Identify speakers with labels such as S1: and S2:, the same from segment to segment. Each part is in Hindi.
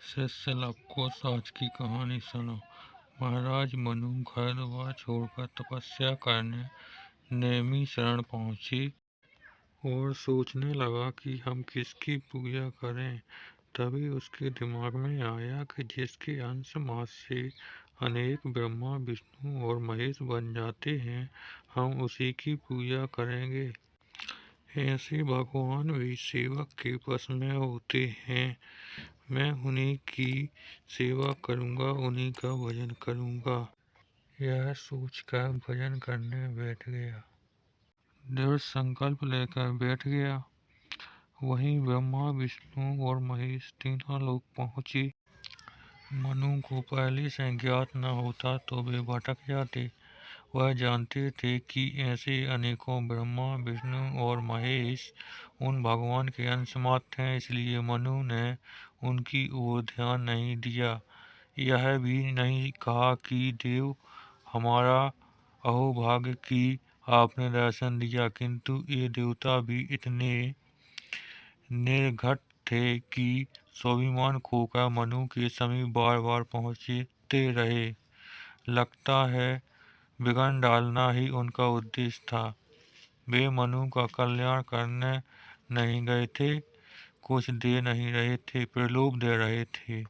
S1: शिष्य लव को साच की कहानी सुनो। महाराज मनु घर द्वार छोड़कर तपस्या करने नेमि शरण पहुंचे और सोचने लगा कि हम किसकी पूजा करें। तभी उसके दिमाग में आया कि जिसके अंश मास से अनेक ब्रह्मा विष्णु और महेश बन जाते हैं, हम उसी की पूजा करेंगे। ऐसे भगवान भी सेवक के वश में होते हैं। मैं उन्हीं की सेवा करूंगा, उन्हीं का भजन करूंगा। यह सोचकर भजन करने बैठ गया। दृढ़ संकल्प लेकर बैठ गया। वहीं ब्रह्मा विष्णु और महेश तीनों लोग पहुंचे। मनु को पहले से ज्ञात न होता तो वे भटक जाते। वह जानते थे कि ऐसे अनेकों ब्रह्मा विष्णु और महेश उन भगवान के अंश मात्र हैं, इसलिए मनु ने उनकी ओर ध्यान नहीं दिया। यह भी नहीं कहा कि देव हमारा अहोभाग्य कि आपने दर्शन दिया, किंतु ये देवता भी इतने निर्घट थे कि स्वाभिमान खोकर मनु के समीप बार बार पहुंचते रहे। लगता है बिगाड़ डालना ही उनका उद्देश्य था। वे मनु का कल्याण करने नहीं गए थे, कुछ दे नहीं रहे थे, प्रलोभ दे रहे थे।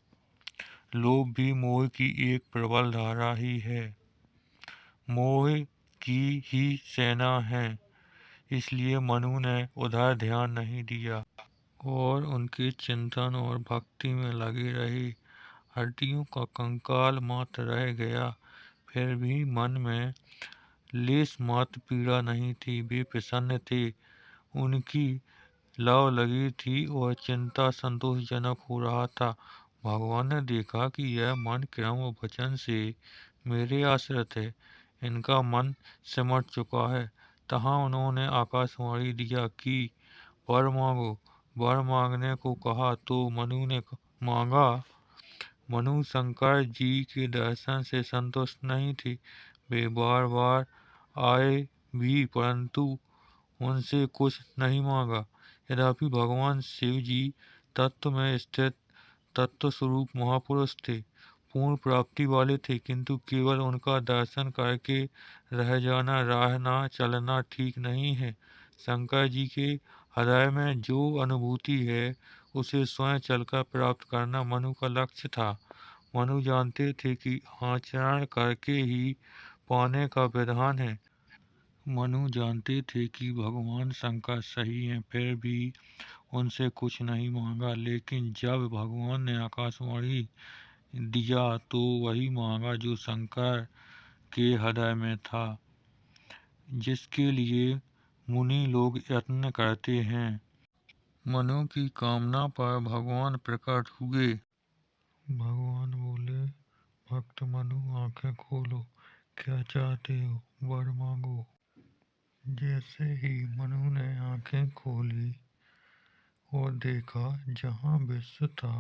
S1: लोभ भी मोह की एक प्रबल धारा ही है, मोह की ही सेना है। इसलिए मनु ने उधर ध्यान नहीं दिया और उनके चिंतन और भक्ति में लगे रहे। हड्डियों का कंकाल मात्र रह गया, फिर भी मन में लेश मात्र पीड़ा नहीं थी। वे प्रसन्न थे, उनकी लौ लगी थी और चिंता संतोषजनक हो रहा था। भगवान ने देखा कि यह मन क्रम और वचन से मेरे आश्रित है, इनका मन सिमट चुका है। तहाँ उन्होंने आकाशवाणी दिया कि वर मांगो। वर मांगने को कहा तो मनु ने मांगा। मनु शंकर जी के दर्शन से संतुष्ट नहीं थे। वे बार बार आए भी, परंतु उनसे कुछ नहीं मांगा। यद्यपि भगवान शिव जी तत्व में स्थित तत्व स्वरूप महापुरुष थे, पूर्ण प्राप्ति वाले थे, किंतु केवल उनका दर्शन करके रह जाना, राह न चलना ठीक नहीं है। शंकर जी के हृदय में जो अनुभूति है, उसे स्वयं चलकर प्राप्त करना मनु का लक्ष्य था। मनु जानते थे कि आचरण करके ही पाने का विधान है। मनु जानते थे कि भगवान शंकर सही हैं, फिर भी उनसे कुछ नहीं मांगा। लेकिन जब भगवान ने आकाशवाणी दिया तो वही मांगा जो शंकर के हृदय में था, जिसके लिए मुनि लोग यत्न करते हैं। मनु की कामना पर भगवान प्रकट हुए। भगवान बोले, भक्त मनु आंखें खोलो, क्या चाहते हो, वर मांगो। जैसे ही मनु ने आंखें खोली और देखा, जहाँ विश्व था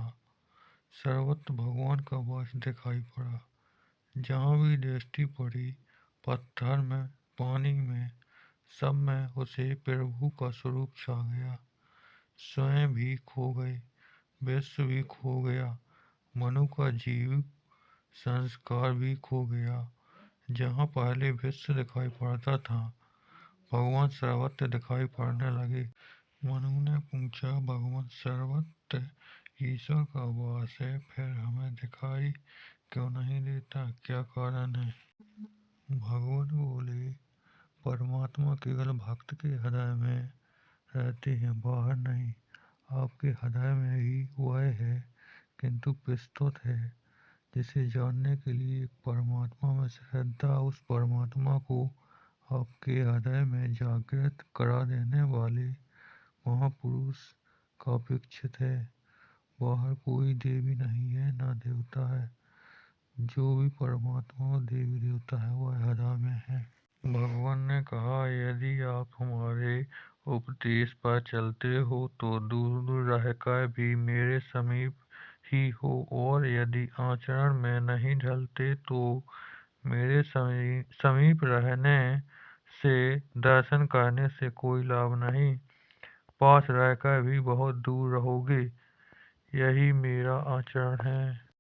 S1: सर्वत्र भगवान का वास दिखाई पड़ा। जहाँ भी दृष्टि पड़ी, पत्थर में, पानी में, सब में उसे प्रभु का स्वरूप छा गया। स्वयं भी खो गए, विश्व भी खो गया, मनु का जीव संस्कार भी खो गया। जहाँ पहले विश्व दिखाई पड़ता था, भगवान सर्वत्र दिखाई पड़ने लगे। मनु ने पूछा, भगवान सर्वत्र ईश्वर का वास है, फिर हमें दिखाई क्यों नहीं देता, क्या कारण है? भगवान बोले, परमात्मा केवल भक्त के हृदय में रहते हैं, बाहर नहीं। आपके हृदय में ही वह है, किंतु प्रस्तुत है। जिसे जानने के लिए परमात्मा में श्रद्धा, उस परमात्मा को आपके हृदय में जागृत करा देने वाले महापुरुष का अपेक्षित है। बाहर कोई देवी नहीं है, न देवता है। जो भी परमात्मा और देवी देवता है, वह हृदय में है। भगवान ने कहा, यदि आप हमारे उपदेश पर चलते हो तो दूर दूर रहकर भी मेरे समीप ही हो, और यदि आचरण में नहीं ढलते तो मेरे समीप रहने से, दर्शन करने से कोई लाभ नहीं। पास रहकर भी बहुत दूर रहोगे। यही मेरा आचरण है।